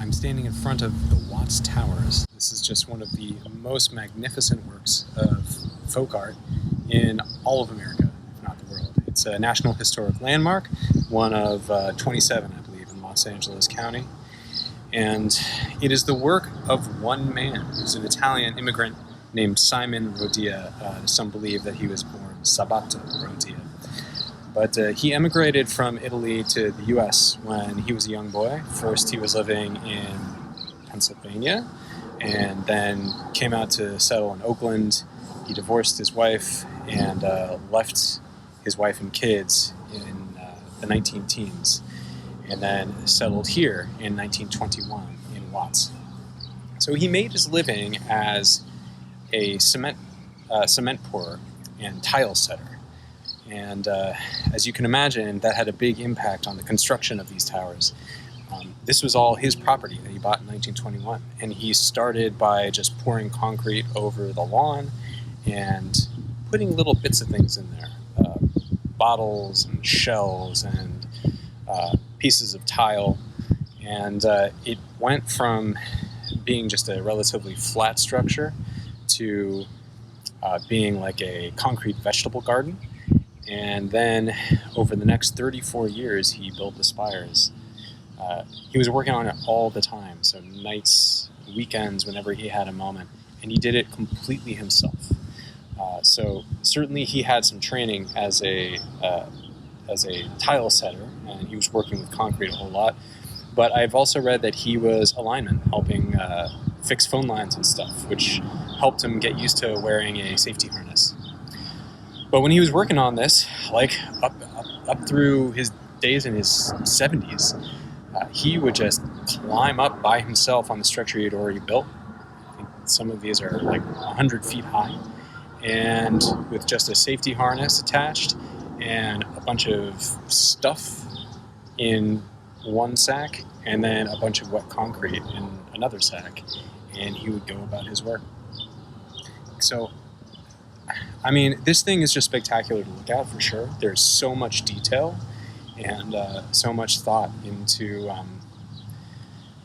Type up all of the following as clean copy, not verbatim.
I'm standing in front of the Watts Towers. This is just one of the most magnificent works of folk art in all of America, if not the world. It's a National Historic Landmark, one of 27, I believe, in Los Angeles County. And it is the work of one man. He's an Italian immigrant named Simon Rodia. Some believe that he was born Sabato Rodia. But he emigrated from Italy to the U.S. when he was a young boy. First, he was living in Pennsylvania, and then came out to settle in Oakland. He divorced his wife and left his wife and kids in the 19-teens, and then settled here in 1921 in Watts. So he made his living as a cement pourer and tile setter. And as you can imagine, that had a big impact on the construction of these towers. This was all his property that he bought in 1921. And he started by just pouring concrete over the lawn and putting little bits of things in there. Bottles and shells and pieces of tile. And it went from being just a relatively flat structure to being like a concrete vegetable garden. And then over the next 34 years, he built the spires. He was working on it all the time, so nights, weekends, whenever he had a moment, and he did it completely himself. So certainly he had some training as a tile setter, and he was working with concrete a whole lot. But I've also read that he was a lineman, helping fix phone lines and stuff, which helped him get used to wearing a safety harness. But when he was working on this, like up through his days in his 70s, he would just climb up by himself on the structure he had already built. I think some of these are like 100 feet high, and with just a safety harness attached and a bunch of stuff in one sack, and then a bunch of wet concrete in another sack, and he would go about his work. So, I mean, this thing is just spectacular to look at for sure. There's so much detail and so much thought into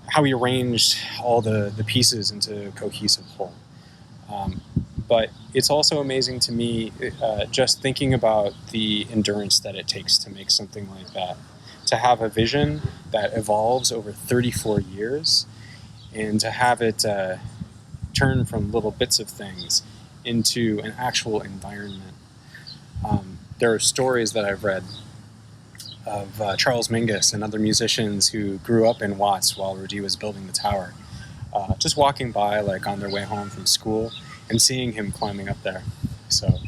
how he arranged all the pieces into a cohesive whole. But it's also amazing to me just thinking about the endurance that it takes to make something like that. To have a vision that evolves over 34 years, and to have it turn from little bits of things into an actual environment. There are stories that I've read of Charles Mingus and other musicians who grew up in Watts while Rodia was building the tower, just walking by like on their way home from school and seeing him climbing up there. So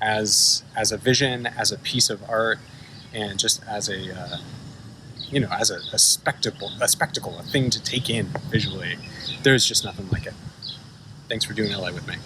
as a vision, as a piece of art, and just as a spectacle, a thing to take in visually, there's just nothing like it. Thanks for doing LA with me.